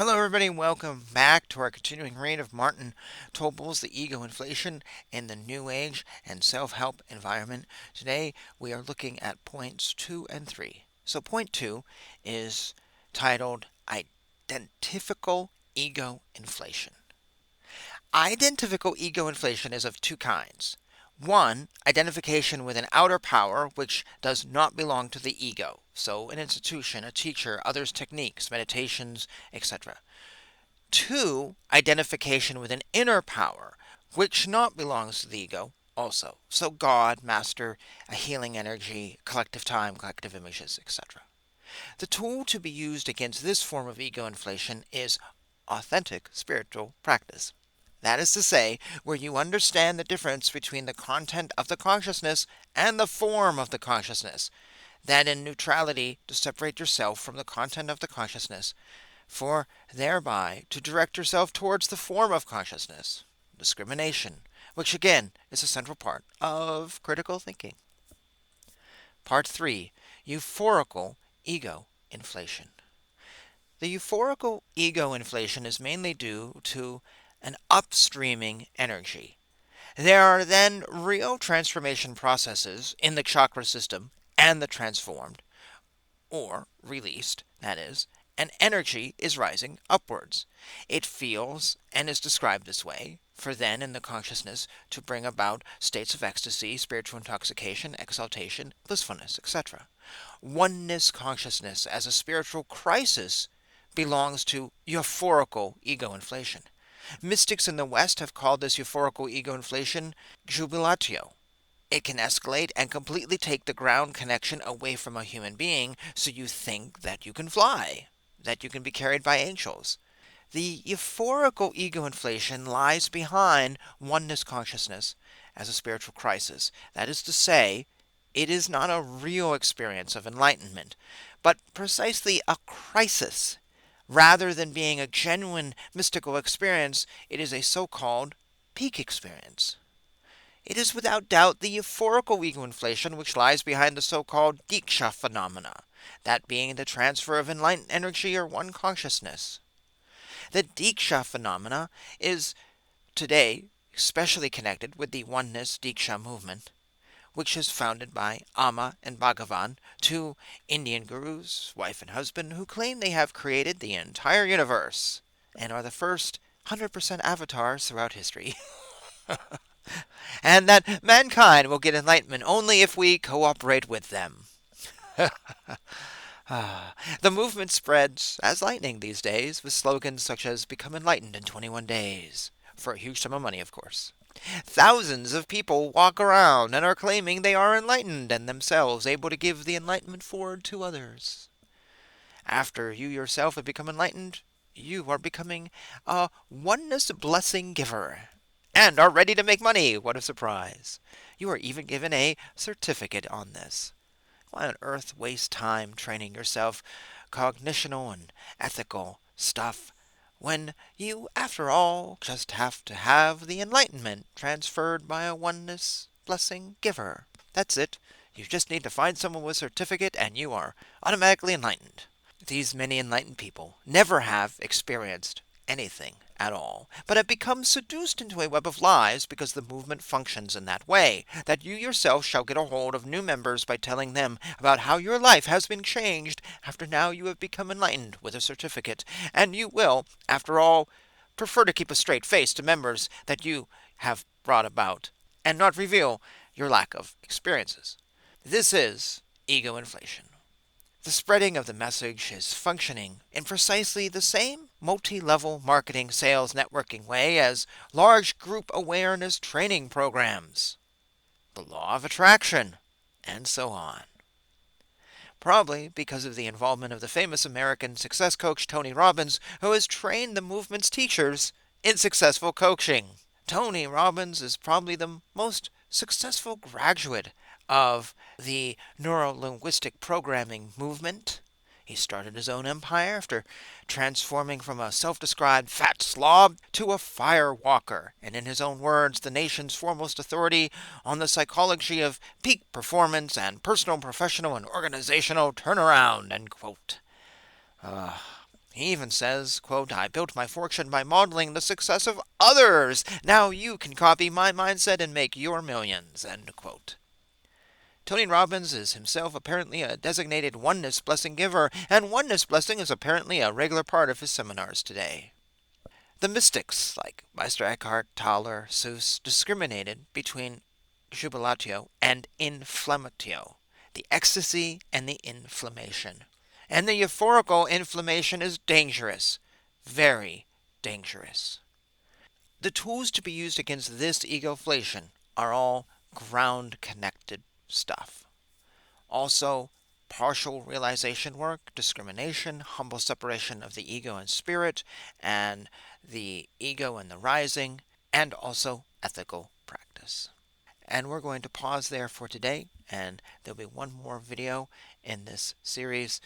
Hello, everybody. Welcome back to our continuing read of Martin Topol's The Ego Inflation in the New Age and Self Help Environment. Today, we are looking at points 2 and 3. So, point 2 is titled Identifical Ego Inflation. Identifical ego inflation is of two kinds. One, identification with an outer power which does not belong to the ego. So, an institution, a teacher, others' techniques, meditations, etc. Two, identification with an inner power, which not belongs to the ego also. So God, master, a healing energy, collective time, collective images, etc. The tool to be used against this form of ego inflation is authentic spiritual practice. That is to say, where you understand the difference between the content of the consciousness and the form of the consciousness. That in neutrality to separate yourself from the content of the consciousness, for thereby to direct yourself towards the form of consciousness, discrimination, which again is a central part of critical thinking. Part 3, Euphorical Ego Inflation. The euphorical ego inflation is mainly due to an upstreaming energy. There are then real transformation processes in the chakra system and the transformed, or released, that is, and energy is rising upwards. It feels and is described this way, for then in the consciousness to bring about states of ecstasy, spiritual intoxication, exaltation, blissfulness, etc. Oneness consciousness as a spiritual crisis belongs to euphorical ego inflation. Mystics in the West have called this euphorical ego inflation jubilatio. It can escalate and completely take the ground connection away from a human being, so you think that you can fly, that you can be carried by angels. The euphorical ego inflation lies behind oneness consciousness as a spiritual crisis. That is to say, it is not a real experience of enlightenment, but precisely a crisis. Rather than being a genuine mystical experience, it is a so called peak experience. It is without doubt the euphorical ego inflation which lies behind the so called Diksha phenomena, that being the transfer of enlightened energy or one consciousness. The Diksha phenomena is today especially connected with the Oneness Diksha movement, which is founded by Amma and Bhagavan, two Indian gurus, wife and husband, who claim they have created the entire universe and are the first 100% avatars throughout history. And that mankind will get enlightenment only if we cooperate with them. The movement spreads as lightning these days, with slogans such as "Become enlightened in 21 days," for a huge sum of money, of course. Thousands of people walk around and are claiming they are enlightened and themselves able to give the enlightenment forward to others. After you yourself have become enlightened, you are becoming a oneness blessing giver and are ready to make money. What a surprise! You are even given a certificate on this. Why on earth waste time training yourself cognitional and ethical stuff when you, after all, just have to have the enlightenment transferred by a oneness blessing giver? That's it. You just need to find someone with a certificate and you are automatically enlightened. These many enlightened people never have experienced anything at all, but have become seduced into a web of lies because the movement functions in that way, that you yourself shall get a hold of new members by telling them about how your life has been changed after now you have become enlightened with a certificate, and you will, after all, prefer to keep a straight face to members that you have brought about, and not reveal your lack of experiences. This is ego inflation. The spreading of the message is functioning in precisely the same multi-level marketing sales networking way as large group awareness training programs, the law of attraction, and so on. Probably because of the involvement of the famous American success coach Tony Robbins, who has trained the movement's teachers in successful coaching. Tony Robbins is probably the most successful graduate of the neuro-linguistic programming movement. He started his own empire after transforming from a self described fat slob to a fire walker, and in his own words, the nation's foremost authority on the psychology of peak performance and personal, professional, and organizational turnaround. End quote. Uh, He even says, quote, I built my fortune by modeling the success of others. Now you can copy my mindset and make your millions, end quote. Tony Robbins is himself apparently a designated oneness blessing giver, and oneness blessing is apparently a regular part of his seminars today. The mystics, like Meister Eckhart, Tolle, Seuss, discriminated between jubilatio and inflammatio, the ecstasy and the inflammation. And the euphorical inflammation is dangerous, very dangerous. The tools to be used against this egoflation are all ground connected stuff. Also, partial realization work, discrimination, humble separation of the ego and spirit, and the ego and the rising, and also ethical practice. And we're going to pause there for today, and there'll be one more video in this series